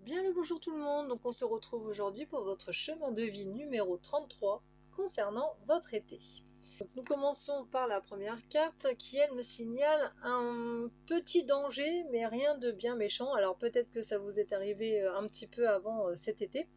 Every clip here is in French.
Bien le bonjour tout le monde, donc on se retrouve aujourd'hui pour votre chemin de vie numéro 33 concernant votre été. Donc nous commençons par la première carte qui elle me signale un petit danger mais rien de bien méchant. Alors peut-être que ça vous est arrivé un petit peu avant cet été.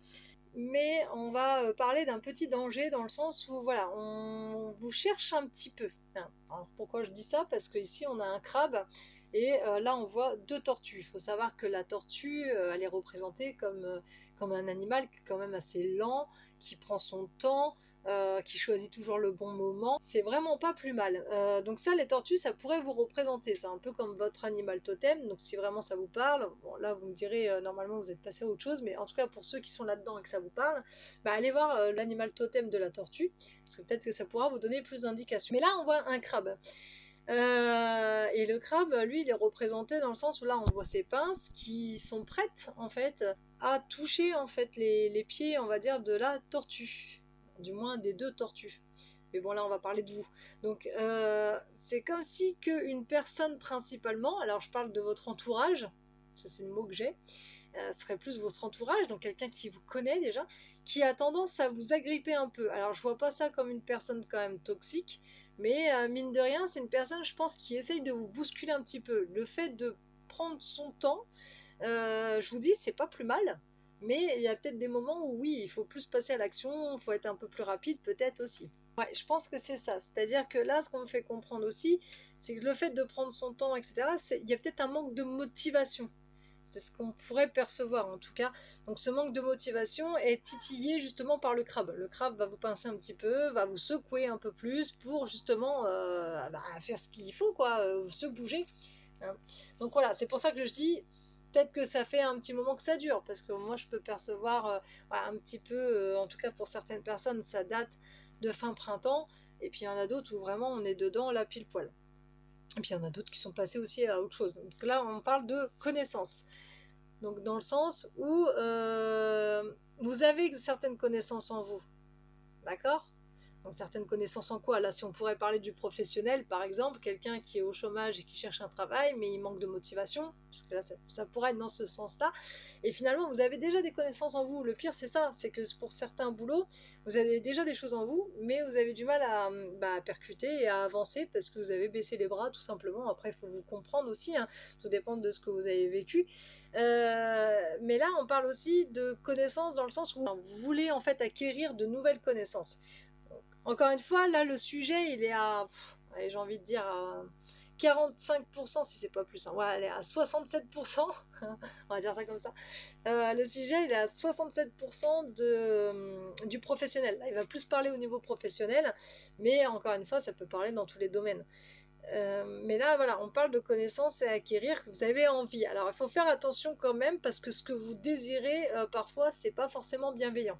Mais on va parler d'un petit danger dans le sens où voilà, on vous cherche un petit peu. Alors, pourquoi je dis ça? Parce qu'ici on a un crabe et là on voit deux tortues. Il faut savoir que la tortue, elle est représentée comme un animal qui est quand même assez lent, qui prend son temps, qui choisit toujours le bon moment. C'est vraiment pas plus mal. Donc ça, les tortues, ça pourrait vous représenter. C'est un peu comme votre animal totem. Donc si vraiment ça vous parle, bon là vous me direz, normalement vous êtes passé à autre chose, mais en tout cas pour ceux qui sont là-dedans et que ça vous parle, bah, allez voir l'animal totem de la tortue, parce que peut-être que ça pourra vous donner plus d'indications. Mais là on voit un crabe. Et le crabe, lui, il est représenté dans le sens où là, on voit ses pinces qui sont prêtes, en fait, à toucher, en fait, les pieds, on va dire, de la tortue. Du moins, des deux tortues. Mais bon, là, on va parler de vous. Donc, c'est comme si qu'une personne, principalement, alors je parle de votre entourage, ça c'est le mot que j'ai, serait plus votre entourage, donc quelqu'un qui vous connaît déjà, qui a tendance à vous agripper un peu. Alors je vois pas ça comme une personne quand même toxique, mais mine de rien, c'est une personne, je pense, qui essaye de vous bousculer un petit peu. Le fait de prendre son temps, je vous dis, c'est pas plus mal, mais il y a peut-être des moments où oui, il faut plus passer à l'action, il faut être un peu plus rapide peut-être aussi. Ouais, je pense que c'est ça. C'est-à-dire que là, ce qu'on me fait comprendre aussi, c'est que le fait de prendre son temps, etc., il y a peut-être un manque de motivation. C'est ce qu'on pourrait percevoir en tout cas. Donc ce manque de motivation est titillé justement par le crabe. Le crabe va vous pincer un petit peu, va vous secouer un peu plus pour justement faire ce qu'il faut, quoi, se bouger. Hein. Donc voilà, c'est pour ça que je dis, peut-être que ça fait un petit moment que ça dure, parce que moi je peux percevoir voilà, un petit peu, en tout cas pour certaines personnes, ça date de fin printemps, et puis il y en a d'autres où vraiment on est dedans là pile poil. Et puis il y en a d'autres qui sont passés aussi à autre chose. Donc là, on parle de connaissances. Donc dans le sens où vous avez certaines connaissances en vous. D'accord? Donc certaines connaissances en quoi? Là, si on pourrait parler du professionnel, par exemple, quelqu'un qui est au chômage et qui cherche un travail, mais il manque de motivation, parce que là, ça pourrait être dans ce sens-là. Et finalement, vous avez déjà des connaissances en vous. Le pire, c'est ça, c'est que pour certains boulots, vous avez déjà des choses en vous, mais vous avez du mal à percuter et à avancer parce que vous avez baissé les bras, tout simplement. Après, il faut vous comprendre aussi, hein, tout dépend de ce que vous avez vécu. Mais là, on parle aussi de connaissances dans le sens où vous voulez en fait acquérir de nouvelles connaissances. Encore une fois, là, le sujet, il est à, allez, j'ai envie de dire, à 45%, si c'est pas plus. Hein. Ouais, elle est à 67%, on va dire ça comme ça. Le sujet, il est à 67% du professionnel. Là, il va plus parler au niveau professionnel, mais encore une fois, ça peut parler dans tous les domaines. Mais là, voilà, on parle de connaissances à acquérir que vous avez envie. Alors, il faut faire attention quand même parce que ce que vous désirez, parfois, c'est pas forcément bienveillant.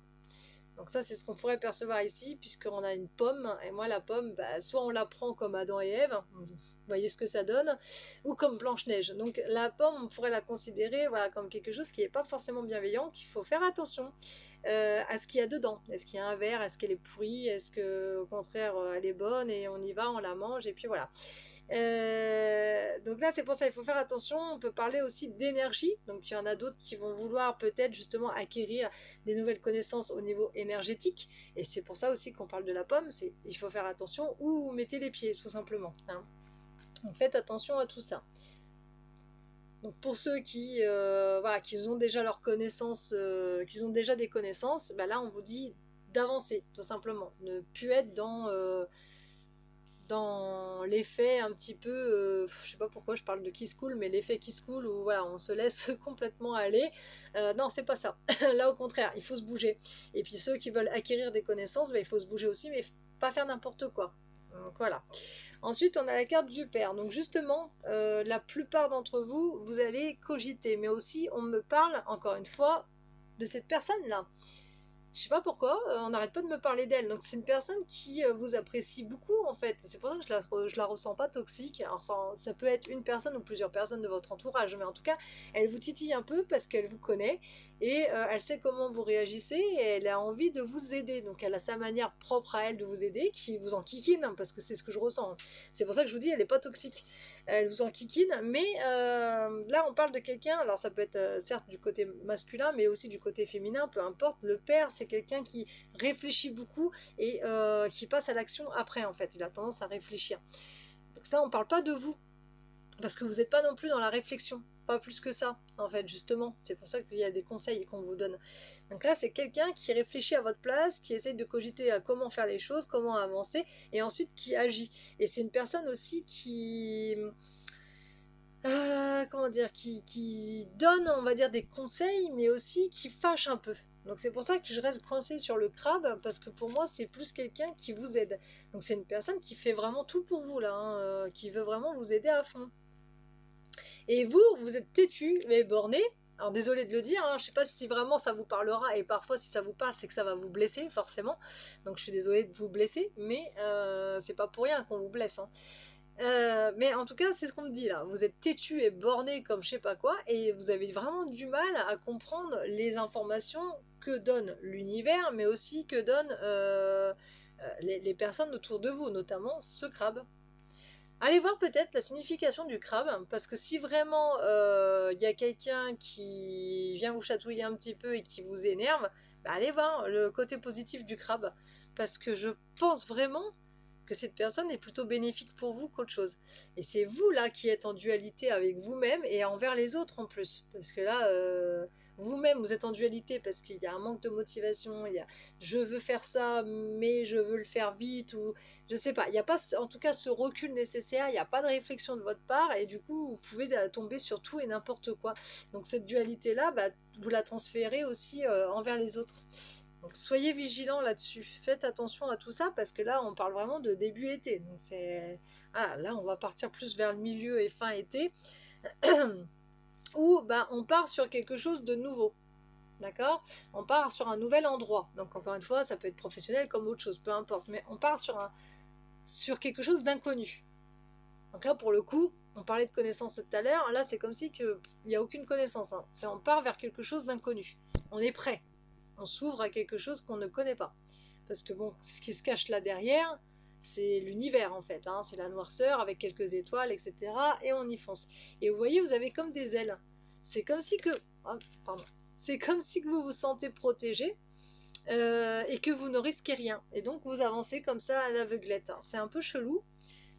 Donc ça, c'est ce qu'on pourrait percevoir ici, puisqu'on a une pomme, et moi la pomme, bah, soit on la prend comme Adam et Ève, vous voyez ce que ça donne, ou comme Blanche-Neige. Donc la pomme, on pourrait la considérer voilà, comme quelque chose qui n'est pas forcément bienveillant, qu'il faut faire attention à ce qu'il y a dedans. Est-ce qu'il y a un verre? Est-ce qu'elle est pourrie? Est-ce qu'au contraire, elle est bonne et on y va, on la mange, et puis voilà. Donc là, c'est pour ça, il faut faire attention. On peut parler aussi d'énergie. Donc il y en a d'autres qui vont vouloir peut-être justement acquérir des nouvelles connaissances au niveau énergétique. Et c'est pour ça aussi qu'on parle de la pomme. Il faut faire attention où vous mettez les pieds, tout simplement. Hein. Donc faites attention à tout ça. Donc pour ceux qui voilà, qui ont déjà leurs connaissances, qui ont déjà des connaissances, bah là on vous dit d'avancer, tout simplement. Ne plus être dans l'effet un petit peu, je sais pas pourquoi je parle de kiss cool, mais l'effet kiss cool où voilà, on se laisse complètement aller. Non, c'est pas ça. Là, au contraire, il faut se bouger. Et puis ceux qui veulent acquérir des connaissances, bah, il faut se bouger aussi, mais pas faire n'importe quoi. Donc voilà. Ensuite, on a la carte du père. Donc justement, la plupart d'entre vous, vous allez cogiter. Mais aussi, on me parle, encore une fois, de cette personne-là Je sais pas pourquoi, on n'arrête pas de me parler d'elle. Donc c'est une personne qui vous apprécie beaucoup en fait. C'est pour ça que je la ressens pas toxique. Alors ça peut être une personne ou plusieurs personnes de votre entourage, mais en tout cas, elle vous titille un peu parce qu'elle vous connaît et elle sait comment vous réagissez et elle a envie de vous aider. Donc elle a sa manière propre à elle de vous aider qui vous enquiquine, hein, parce que c'est ce que je ressens. C'est pour ça que je vous dis, elle n'est pas toxique. Elle vous enquiquine, mais là on parle de quelqu'un, alors ça peut être certes du côté masculin, mais aussi du côté féminin, peu importe. Le père, c'est quelqu'un qui réfléchit beaucoup et qui passe à l'action après en fait. Il a tendance à réfléchir. Donc là on parle pas de vous, parce que vous n'êtes pas non plus dans la réflexion. Pas plus que ça, en fait, justement. C'est pour ça qu'il y a des conseils qu'on vous donne. Donc là, c'est quelqu'un qui réfléchit à votre place, qui essaye de cogiter à comment faire les choses, comment avancer, et ensuite qui agit. Et c'est une personne aussi qui... comment dire, qui donne, on va dire, des conseils, mais aussi qui fâche un peu. Donc c'est pour ça que je reste coincée sur le crabe, parce que pour moi, c'est plus quelqu'un qui vous aide. Donc c'est une personne qui fait vraiment tout pour vous, là, hein, qui veut vraiment vous aider à fond. Et vous, vous êtes têtu, mais borné. Alors désolé de le dire, hein, je ne sais pas si vraiment ça vous parlera, et parfois si ça vous parle, c'est que ça va vous blesser, forcément. Donc je suis désolée de vous blesser, mais c'est pas pour rien qu'on vous blesse, hein. Mais en tout cas, c'est ce qu'on me dit là. Vous êtes têtu et borné comme je sais pas quoi, et vous avez vraiment du mal à comprendre les informations que donne l'univers, mais aussi que donnent les personnes autour de vous, notamment ce crabe. Allez voir peut-être la signification du crabe, parce que si vraiment il y a quelqu'un qui vient vous chatouiller un petit peu et qui vous énerve, bah allez voir le côté positif du crabe, parce que je pense vraiment que cette personne est plutôt bénéfique pour vous qu'autre chose. Et c'est vous là qui êtes en dualité avec vous-même et envers les autres en plus, parce que là, vous-même vous êtes en dualité parce qu'il y a un manque de motivation, il y a je veux faire ça mais je veux le faire vite, ou je sais pas, il n'y a pas en tout cas ce recul nécessaire, il n'y a pas de réflexion de votre part et du coup vous pouvez tomber sur tout et n'importe quoi. Donc cette dualité là, bah, vous la transférez aussi envers les autres. Donc soyez vigilants là-dessus, faites attention à tout ça parce que là on parle vraiment de début été. Donc c'est là on va partir plus vers le milieu et fin été où bah, on part sur quelque chose de nouveau. D'accord? On part sur un nouvel endroit. Donc encore une fois, ça peut être professionnel comme autre chose, peu importe. Mais on part sur quelque chose d'inconnu. Donc là, pour le coup, on parlait de connaissance tout à l'heure. Là, c'est comme si il n'y a aucune connaissance, hein. C'est on part vers quelque chose d'inconnu. On est prêt. On s'ouvre à quelque chose qu'on ne connaît pas. Parce que bon, ce qui se cache là derrière, c'est l'univers en fait, hein. C'est la noirceur avec quelques étoiles, etc. Et on y fonce. Et vous voyez, vous avez comme des ailes. C'est comme si que... Oh, pardon. C'est comme si vous vous sentez protégé et que vous ne risquez rien. Et donc vous avancez comme ça à l'aveuglette. C'est un peu chelou.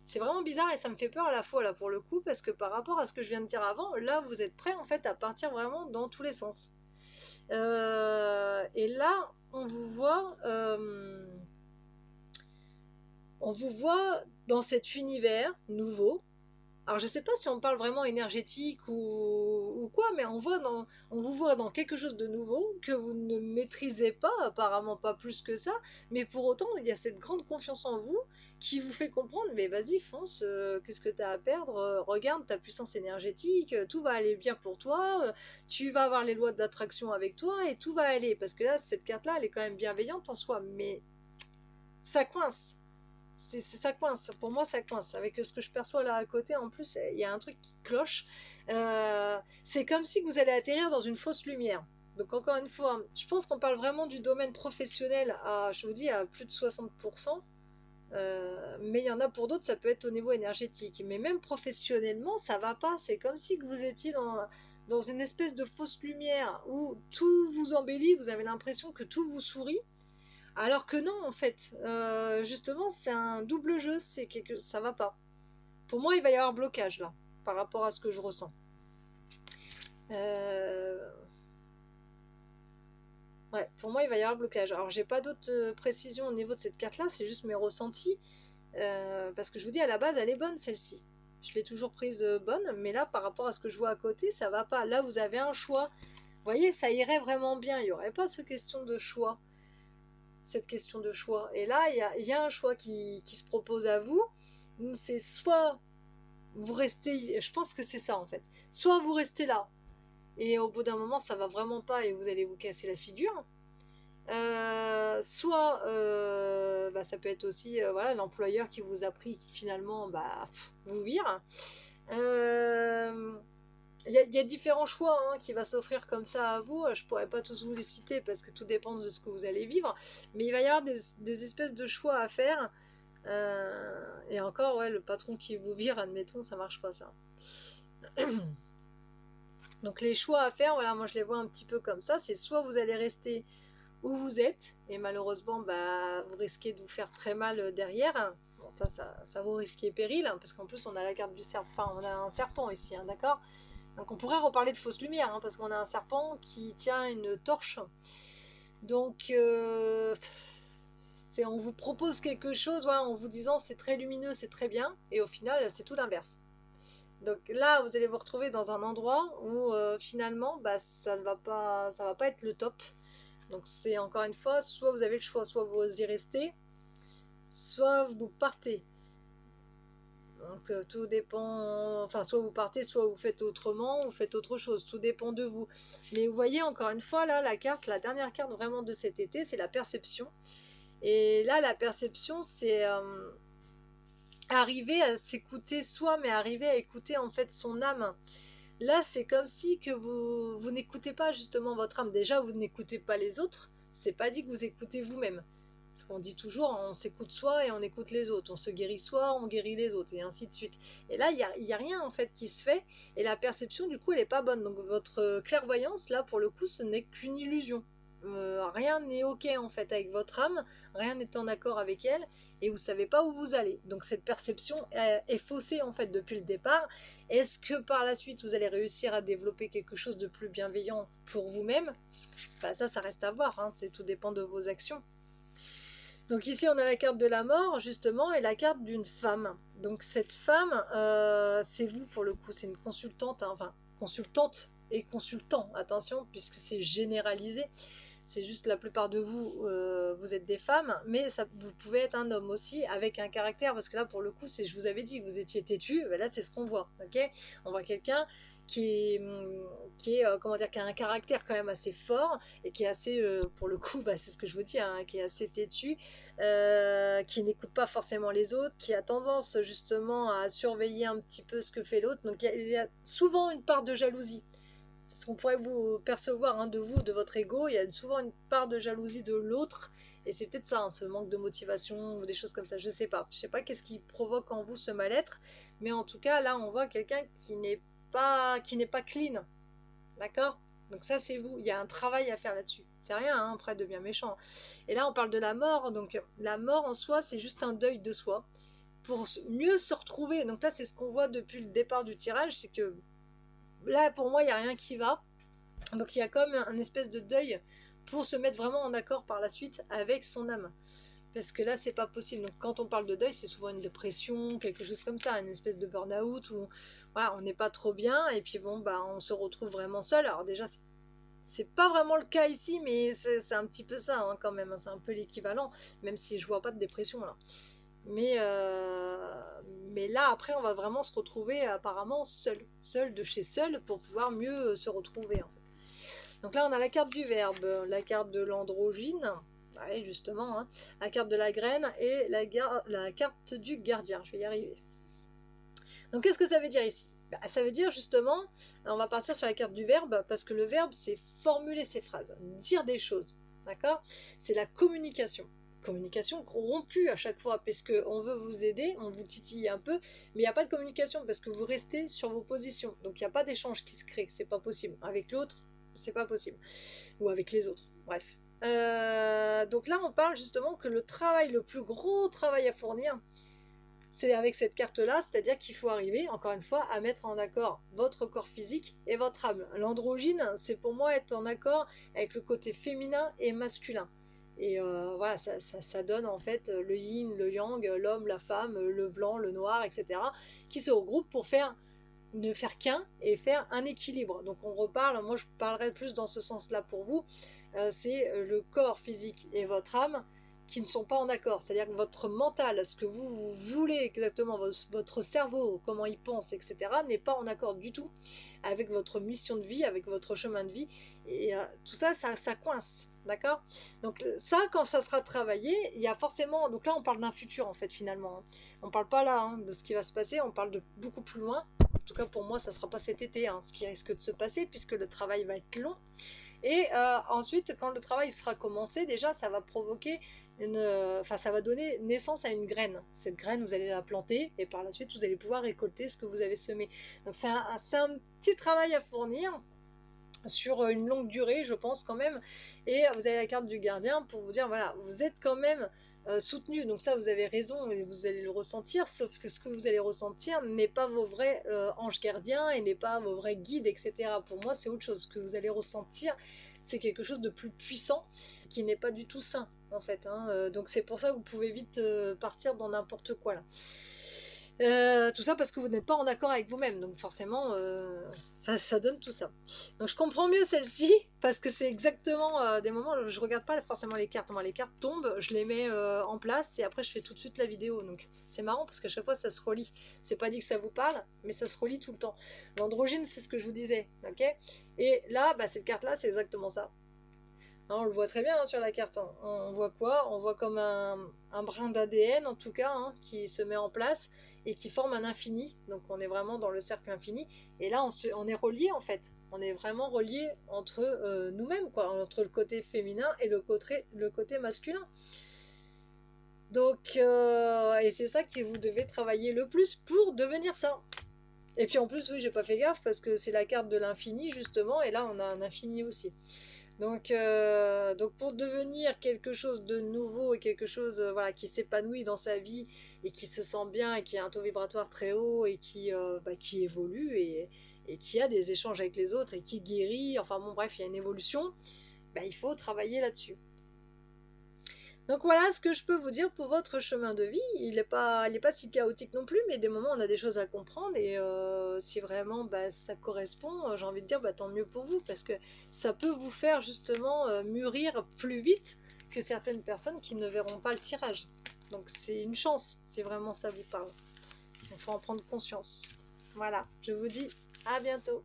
C'est vraiment bizarre et ça me fait peur à la fois là pour le coup parce que par rapport à ce que je viens de dire avant, là vous êtes prêt en fait à partir vraiment dans tous les sens. Et là on vous voit dans cet univers nouveau. Alors je ne sais pas si on parle vraiment énergétique ou quoi, mais on vous voit dans quelque chose de nouveau que vous ne maîtrisez pas, apparemment pas plus que ça, mais pour autant il y a cette grande confiance en vous qui vous fait comprendre, mais vas-y fonce, qu'est-ce que tu as à perdre, regarde ta puissance énergétique, tout va aller bien pour toi, tu vas avoir les lois de l'attraction avec toi et tout va aller, parce que là cette carte-là elle est quand même bienveillante en soi, mais ça coince. Ça coince, pour moi ça coince. Avec ce que je perçois là à côté, en plus, il y a un truc qui cloche. C'est comme si vous allez atterrir dans une fausse lumière. Donc encore une fois, je pense qu'on parle vraiment du domaine professionnel à, je vous dis, à plus de 60%. Mais il y en a pour d'autres, ça peut être au niveau énergétique. Mais même professionnellement, ça va pas. C'est comme si vous étiez dans une espèce de fausse lumière où tout vous embellit, vous avez l'impression que tout vous sourit. Alors que non, en fait, justement, c'est un double jeu, ça va pas. Pour moi, il va y avoir blocage là, par rapport à ce que je ressens. Ouais, pour moi, il va y avoir blocage. Alors, j'ai pas d'autres précisions au niveau de cette carte-là, c'est juste mes ressentis. Parce que je vous dis, à la base, elle est bonne celle-ci. Je l'ai toujours prise bonne, mais là, par rapport à ce que je vois à côté, ça va pas. Là, vous avez un choix. Vous voyez, ça irait vraiment bien. Il n'y aurait pas cette question de choix. Et là, il y a un choix qui se propose à vous. C'est soit vous restez, je pense que c'est ça en fait, soit vous restez là, et au bout d'un moment, ça va vraiment pas et vous allez vous casser la figure, Soit bah, ça peut être aussi voilà, l'employeur qui vous a pris, qui finalement bah, vous vire. Il y a différents choix hein, qui va s'offrir comme ça à vous. Je pourrais pas tous vous les citer parce que tout dépend de ce que vous allez vivre. Mais il va y avoir des espèces de choix à faire. Et encore, ouais, le patron qui vous vire, admettons, ça marche pas ça. Donc les choix à faire, voilà, moi je les vois un petit peu comme ça. C'est soit vous allez rester où vous êtes, et malheureusement, bah, vous risquez de vous faire très mal derrière. Bon, ça vous risquez péril, hein, parce qu'en plus on a la carte du serpent, enfin on a un serpent ici, hein, d'accord. Donc on pourrait reparler de fausse lumière, hein, parce qu'on a un serpent qui tient une torche. Donc on vous propose quelque chose voilà, en vous disant c'est très lumineux, c'est très bien, et au final c'est tout l'inverse. Donc là vous allez vous retrouver dans un endroit où finalement bah, ça va pas être le top. Donc c'est encore une fois, soit vous avez le choix, soit vous y restez, soit vous partez. Donc tout dépend, enfin soit vous partez, soit vous faites autrement, vous faites autre chose, tout dépend de vous. Mais vous voyez encore une fois là, la dernière carte vraiment de cet été, c'est la perception. Et là la perception c'est arriver à s'écouter soi, mais arriver à écouter en fait son âme. Là c'est comme si que vous n'écoutez pas justement votre âme. Déjà vous n'écoutez pas les autres, c'est pas dit que vous écoutez vous-même. Parce qu'on dit toujours, on s'écoute soi et on écoute les autres. On se guérit soi, on guérit les autres, et ainsi de suite. Et là, il y a rien en fait qui se fait, et la perception, du coup, elle n'est pas bonne. Donc votre clairvoyance, là, pour le coup, ce n'est qu'une illusion. Rien n'est ok en fait avec votre âme, rien n'est en accord avec elle, et vous savez pas où vous allez. Donc cette perception est faussée en fait depuis le départ. Est-ce que par la suite vous allez réussir à développer quelque chose de plus bienveillant pour vous-même? Bah, ça reste à voir, hein. Tout dépend de vos actions. Donc ici on a la carte de la mort justement et la carte d'une femme. Donc cette femme, c'est vous pour le coup, c'est une consultante, hein, enfin consultante et consultant, attention puisque c'est généralisé. C'est juste la plupart de vous, vous êtes des femmes, mais ça, vous pouvez être un homme aussi avec un caractère, parce que là pour le coup, je vous avais dit que vous étiez têtu, ben là c'est ce qu'on voit, ok. On voit quelqu'un comment dire, qui a un caractère quand même assez fort et qui est assez, pour le coup, bah, c'est ce que je vous dis, hein, qui est assez têtu, qui n'écoute pas forcément les autres, qui a tendance justement à surveiller un petit peu ce que fait l'autre. Donc il y a souvent une part de jalousie. C'est ce qu'on pourrait vous percevoir hein, de vous, de votre ego. Il y a souvent une part de jalousie de l'autre. Et c'est peut-être ça, hein, ce manque de motivation ou des choses comme ça. Je sais pas. Je sais pas qu'est-ce qui provoque en vous ce mal-être. Mais en tout cas, là, on voit quelqu'un qui n'est pas clean. D'accord. Donc ça, c'est vous. Il y a un travail à faire là-dessus. C'est rien, hein, après, de bien méchant. Et là, on parle de la mort. Donc la mort en soi, c'est juste un deuil de soi. Pour mieux se retrouver. Donc là, c'est ce qu'on voit depuis le départ du tirage. C'est que là, pour moi, il n'y a rien qui va. Donc il y a comme un espèce de deuil pour se mettre vraiment en accord par la suite avec son âme. Parce que là, c'est pas possible. Donc quand on parle de deuil, c'est souvent une dépression, quelque chose comme ça, une espèce de burn-out où voilà, on n'est pas trop bien et puis bon, bah, on se retrouve vraiment seul. Alors déjà, c'est pas vraiment le cas ici, mais c'est un petit peu ça hein, quand même. C'est un peu l'équivalent, même si je vois pas de dépression là. Mais là, après, on va vraiment se retrouver apparemment seul de chez seul pour pouvoir mieux se retrouver. En fait. Donc là, on a la carte du verbe, la carte de l'androgyne, ouais, justement, hein, la carte de la graine et la carte du gardien. Je vais y arriver. Donc qu'est-ce que ça veut dire ici? Bah, ça veut dire justement, on va partir sur la carte du verbe, parce que le verbe, c'est formuler ses phrases, dire des choses. D'accord? C'est la communication. Communication rompue à chaque fois, parce qu'on veut vous aider, on vous titille un peu, mais il n'y a pas de communication, parce que vous restez sur vos positions. Donc il n'y a pas d'échange qui se crée, c'est pas possible. Avec l'autre, c'est pas possible. Ou avec les autres, bref. Donc là, on parle justement que le plus gros travail à fournir, c'est avec cette carte-là, c'est-à-dire qu'il faut arriver, encore une fois, à mettre en accord votre corps physique et votre âme. L'androgyne, c'est pour moi être en accord avec le côté féminin et masculin. Et voilà, ça donne en fait le yin, le yang, l'homme, la femme, le blanc, le noir, etc., qui se regroupent pour ne faire qu'un et faire un équilibre. Donc on reparle, moi je parlerai plus dans ce sens-là pour vous, c'est le corps physique et votre âme qui ne sont pas en accord. C'est-à-dire que votre mental, ce que vous voulez exactement, votre cerveau, comment il pense, etc., n'est pas en accord du tout avec votre mission de vie, avec votre chemin de vie. Et tout ça, ça coince. D'accord? Donc ça, quand ça sera travaillé, il y a forcément... Donc là, on parle d'un futur, en fait, finalement. Hein. On parle pas là de ce qui va se passer, on parle de beaucoup plus loin. En tout cas, pour moi, ça sera pas cet été, ce qui risque de se passer, puisque le travail va être long. Et ensuite, quand le travail sera commencé, déjà, ça va provoquer ça va donner naissance à une graine. Cette graine, vous allez la planter, et par la suite, vous allez pouvoir récolter ce que vous avez semé. Donc c'est un petit travail à fournir, sur une longue durée, je pense quand même. Et vous avez la carte du gardien pour vous dire, voilà, vous êtes quand même soutenu. Donc ça, vous avez raison et vous allez le ressentir, sauf que ce que vous allez ressentir n'est pas vos vrais anges gardiens et n'est pas vos vrais guides, etc. Pour moi, c'est autre chose. Ce que vous allez ressentir, c'est quelque chose de plus puissant qui n'est pas du tout sain, en fait. Donc c'est pour ça que vous pouvez vite partir dans n'importe quoi, là. Tout ça parce que vous n'êtes pas en accord avec vous-même, donc forcément ça donne tout ça. Donc je comprends mieux celle-ci parce que c'est exactement des moments où je regarde pas forcément les cartes. Moi, les cartes tombent, je les mets en place et après je fais tout de suite la vidéo. Donc c'est marrant parce qu'à chaque fois ça se relie. C'est pas dit que ça vous parle, mais ça se relie tout le temps. L'androgyne, c'est ce que je vous disais, ok? Et là, cette carte-là, c'est exactement ça. On le voit très bien sur la carte. On voit quoi? On voit comme un brin d'ADN en tout cas qui se met en place et qui forme un infini. Donc on est vraiment dans le cercle infini. Et là on est relié en fait. On est vraiment relié entre nous-mêmes, quoi, entre le côté féminin et le côté masculin. Donc et c'est ça que vous devez travailler le plus pour devenir ça. Et puis en plus, oui, j'ai pas fait gaffe parce que c'est la carte de l'infini justement, et là on a un infini aussi. Donc pour devenir quelque chose de nouveau et quelque chose voilà, qui s'épanouit dans sa vie et qui se sent bien et qui a un taux vibratoire très haut et qui évolue et qui a des échanges avec les autres et qui guérit, enfin bon bref, il y a une évolution, il faut travailler là-dessus. Donc voilà ce que je peux vous dire pour votre chemin de vie. Il n'est pas si chaotique non plus, mais des moments on a des choses à comprendre et si vraiment ça correspond, j'ai envie de dire tant mieux pour vous parce que ça peut vous faire justement mûrir plus vite que certaines personnes qui ne verront pas le tirage. Donc c'est une chance si vraiment ça vous parle. Il faut en prendre conscience. Voilà, je vous dis à bientôt.